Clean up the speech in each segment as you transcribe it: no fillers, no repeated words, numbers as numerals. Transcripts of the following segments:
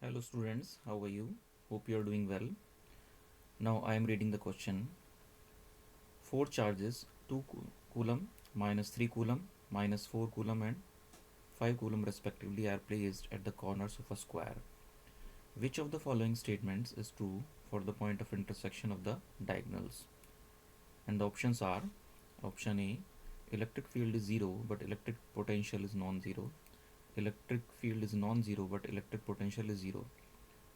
Hello students, how are you? Hope you are doing well. Now I am reading the question. Four charges 2 coulomb, minus 3 coulomb, minus 4 coulomb and 5 coulomb respectively are placed at the corners of a square. Which of the following statements is true for the point of intersection of the diagonals? And the options are: option A, electric field is 0 but electric potential is non-zero. Electric field is non-zero but electric potential is 0.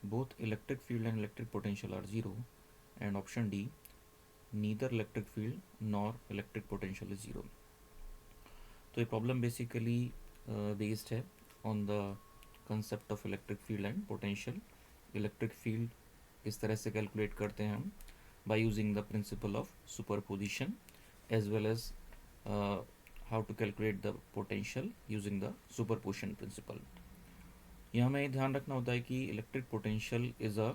Both electric field and electric potential are 0. And option D, neither electric field nor electric potential is 0. तो ये problem basically based है on the concept of electric field and potential. Electric field इस तरह से calculate करते हैं हम by using the principle of superposition as well as how to calculate the potential using the superposition principle. यहाँ हमें ध्यान रखना होता है कि electric potential is a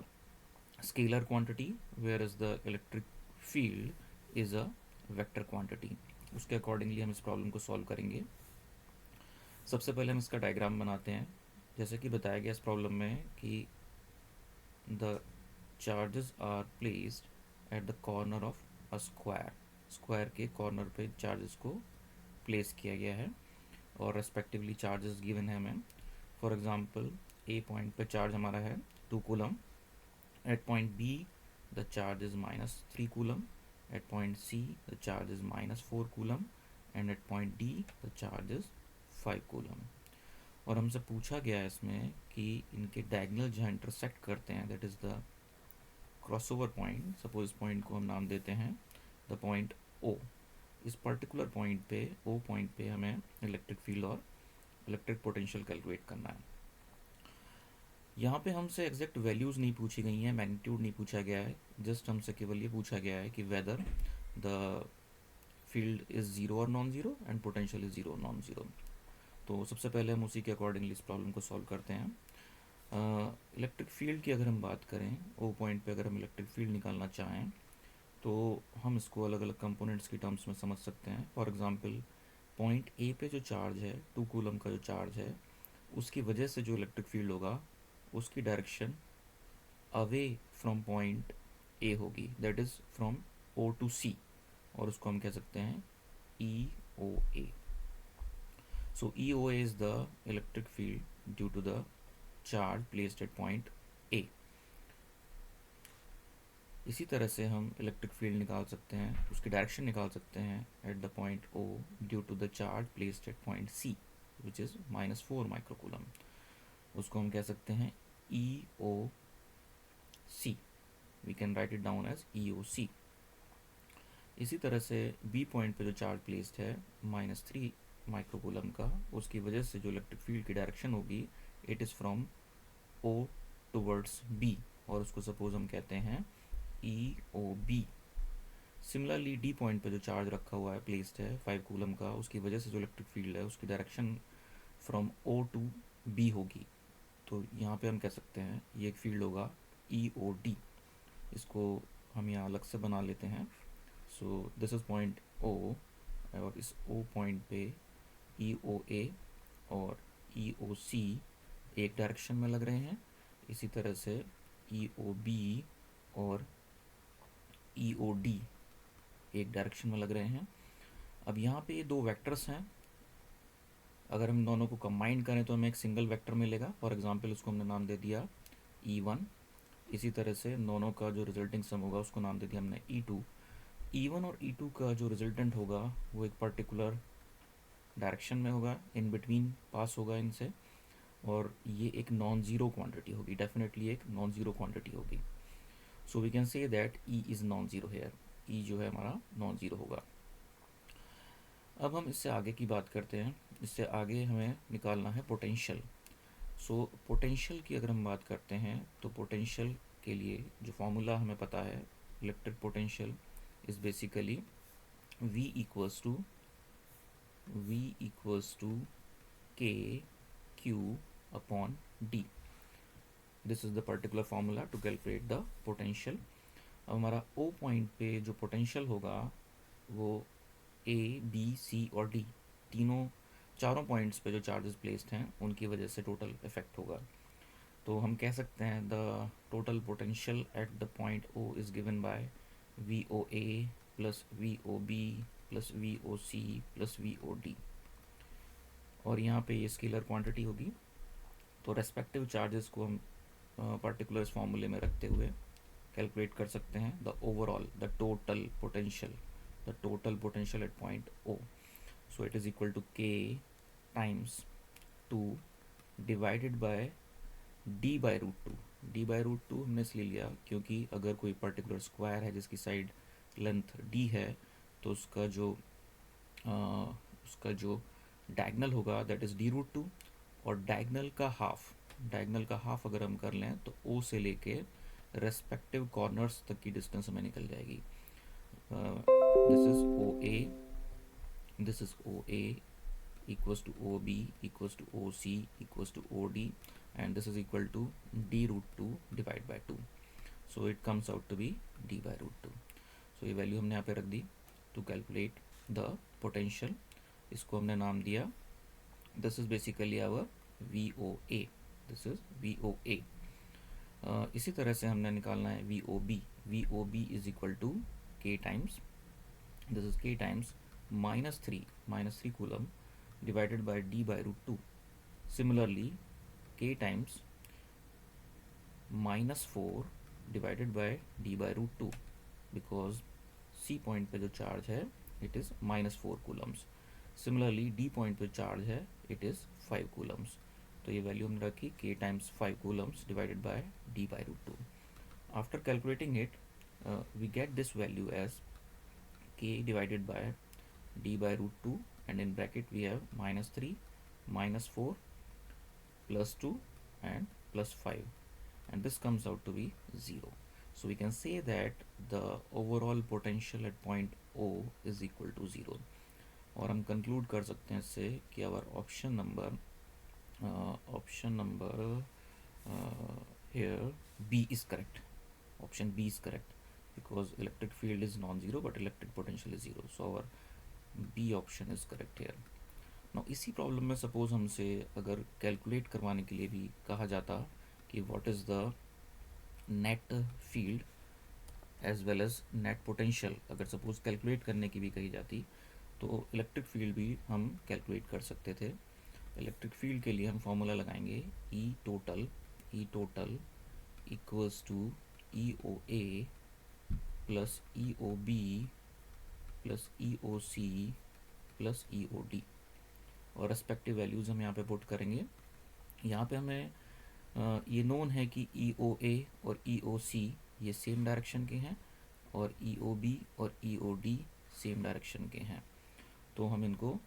scalar quantity where is the electric field is a vector quantity. उसके accordingly हम इस प्रॉब्लम को सॉल्व करेंगे. सबसे पहले हम इसका डायग्राम बनाते हैं. जैसे कि बताया गया इस प्रॉब्लम में कि the charges are placed at the corner of a square. Square के कॉर्नर पे चार्जेस को प्लेस किया गया है और रेस्पेक्टिवली चार्जेस गिवन है हमें. फॉर एग्जांपल ए पॉइंट पे चार्ज हमारा है 2 coulomb. At point B the charge is minus 3 coulomb. At point C the charge is minus 4 coulomb and at point D the charge is 5 coulomb. और हमसे पूछा गया है इसमें कि इनके डायगोनल जहाँ इंटरसेक्ट करते हैं that is the crossover point. Suppose point को हम नाम देते हैं द पॉइंट ओ. इस पर्टिकुलर पॉइंट पे ओ पॉइंट पे हमें इलेक्ट्रिक फील्ड और इलेक्ट्रिक पोटेंशियल कैलकुलेट करना है. यहाँ पे हमसे एग्जैक्ट वैल्यूज़ नहीं पूछी गई हैं, मैग्नीट्यूड नहीं पूछा गया है. जस्ट हमसे केवल ये पूछा गया है कि whether the field is zero और non zero and potential is zero non zero. तो सबसे पहले हम उसी के अकॉर्डिंगली इस प्रॉब्लम को सॉल्व करते हैं. इलेक्ट्रिक फील्ड की अगर हम बात करें, ओ पॉइंट पे अगर हम इलेक्ट्रिक फील्ड निकालना चाहें तो हम इसको अलग अलग कंपोनेंट्स की टर्म्स में समझ सकते हैं. फॉर एग्जांपल पॉइंट ए पे जो चार्ज है 2 कूलम का जो चार्ज है उसकी वजह से जो इलेक्ट्रिक फील्ड होगा उसकी direction away from point A होगी, that is from O to C, और उसको हम कह सकते हैं E O A. So E O A is the electric field due to the charge placed at point A. इसी तरह से हम इलेक्ट्रिक फील्ड निकाल सकते हैं, उसकी डायरेक्शन निकाल सकते हैं at the point O due to the charge placed at point C which is -4 microcoulomb. उसको हम कह सकते हैं E O C. We can write it down as E O C. इसी तरह से बी पॉइंट पे जो चार्ज प्लेस्ड है -3 माइक्रोकूलम का, उसकी वजह से जो इलेक्ट्रिक फील्ड की डायरेक्शन होगी it is from O towards B, और उसको सपोज हम कहते हैं E O B. Similarly D point पे जो चार्ज रखा हुआ है प्लेस्ड है 5 कूलम का, उसकी वजह से जो इलेक्ट्रिक फील्ड है उसकी direction from O to B होगी. तो यहाँ पे हम कह सकते हैं ये एक फील्ड होगा ई ओ डी. इसको हम यहाँ अलग से बना लेते हैं. So this is point O, और इस ओ पॉइंट पे ई ओ ए और ई ओ सी एक डायरेक्शन में लग रहे हैं. इसी तरह से ई ओ बी और ई ओ डी एक डायरेक्शन में लग रहे हैं. अब यहाँ पे ये दो वेक्टर्स हैं. अगर हम दोनों को कंबाइन करें तो हमें एक सिंगल वेक्टर मिलेगा. फॉर एग्जांपल उसको हमने नाम दे दिया E1. इसी तरह से दोनों का जो रिजल्टिंग सम होगा उसको नाम दे दिया हमने E2. E1 और E2 का जो रिजल्टेंट होगा वो एक पर्टिकुलर डायरेक्शन में होगा, इन बिटवीन पास होगा इनसे, और ये एक नॉन ज़ीरो क्वांटिटी होगी. डेफिनेटली एक नॉन ज़ीरो क्वांटिटी होगी. So we can say that E is non zero here. E जो है हमारा नॉन ज़ीरो होगा. अब हम इससे आगे की बात करते हैं. इससे आगे हमें निकालना है पोटेंशियल. सो पोटेंशियल की अगर हम बात करते हैं तो पोटेंशियल के लिए जो फॉर्मूला हमें पता है, electric potential is basically V equals to K Q upon D. This is the particular formula to calculate the potential. अब हमारा O पॉइंट पे जो पोटेंशियल होगा वो A B C और D चारों पॉइंट्स पे जो चार्जेस प्लेस्ड हैं उनकी वजह से टोटल इफेक्ट होगा. तो हम कह सकते हैं the total potential at the point O is given by V O A plus V O B plus V O C plus V O D, और यहाँ पे ये स्केलर क्वांटिटी होगी। तो रेस्पेक्टिव चार्जेस को हम पर्टिकुलर इस फॉर्मूले में रखते हुए कैलकुलेट कर सकते हैं the overall the total potential at point O. So it is equal to K times 2 divided by D by root two. D by root two हमने इसलिए लिया क्योंकि अगर कोई पर्टिकुलर स्क्वायर है जिसकी साइड लेंथ डी है तो उसका जो डायगनल होगा that is D root two, और डायगनल का हाफ अगर हम कर लें तो ओ से लेके रेस्पेक्टिव कॉर्नर्स तक की डिस्टेंस हमें निकल जाएगी। This is O A, this is O A equals to OB equals to OC equals to OD, and this is equal to D root 2 divided by 2. So it comes out to be D by root 2. So ये value हमने यहाँ पे रख दी to calculate the potential. इसको हमने नाम दिया, this is basically our VOA, this is VOA। इसी तरह से हमने निकालना है VOB। VOB is equal to K times, this is K times -3 coulomb divided by D by root 2. Similarly, K times -4 divided by D by root 2, because C point पे जो charge है it is -4 coulombs. Similarly, D point पे charge है it is 5 coulombs. तो ये value हमने रखी K times 5 coulombs divided by D by root 2. After calculating it, we get this value as K divided by D by root 2, and in bracket we have -3 -4 +2 and +5, and this comes out to be 0. So we can say that the overall potential at point O is equal to 0. और हम conclude कर सकते हैं इससे कि our option number here B is correct. Option B is correct because electric field is non-zero but electric potential is 0. So our B option is correct here. Now इसी problem में suppose हमसे अगर calculate करवाने के लिए भी कहा जाता कि what is the net field as well as net potential, अगर सपोज कैलकुलेट करने की भी कही जाती तो इलेक्ट्रिक फील्ड भी हम कैलकुलेट कर सकते थे। इलेक्ट्रिक फील्ड के लिए हम फॉर्मूला लगाएंगे E total equals to E O A plus E O B plus E O C plus E O D, और रेस्पेक्टिव वैल्यूज़ हम यहाँ पे पुट करेंगे। यहाँ पे हमें ये नोन है कि ई ओ ए और ई ओ सी ये सेम डायरेक्शन के हैं और ई ओ बी और ई ओ डी सेम डायरेक्शन के हैं, तो हम इनको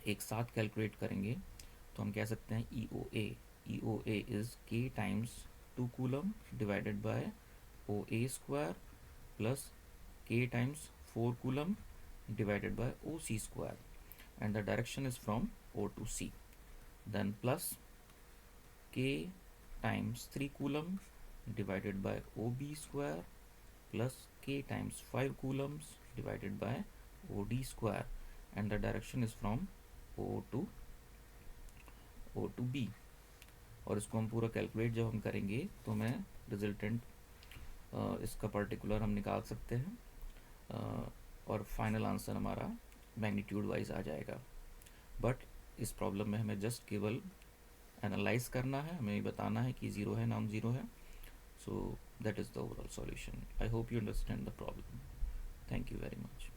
एक साथ कैलकुलेट करेंगे। तो हम कह सकते हैं E O A is K times 2 coulomb divided by O A square plus K times 4 coulomb divided by OC square, and the direction is from O to C. Then plus K times 3 coulomb divided by OB square plus K times 5 coulombs divided by OD square, and the direction is from O to B. और इसको हम पूरा calculate जब हम करेंगे तो हमें resultant इसका पर्टिकुलर हम निकाल सकते हैं, और फाइनल आंसर हमारा मैग्नीट्यूड वाइज आ जाएगा। बट इस प्रॉब्लम में हमें जस्ट केवल एनालाइज करना है, हमें बताना है कि ज़ीरो है नॉन ज़ीरो है। So that is the overall solution. I hope you understand the problem. Thank you very much.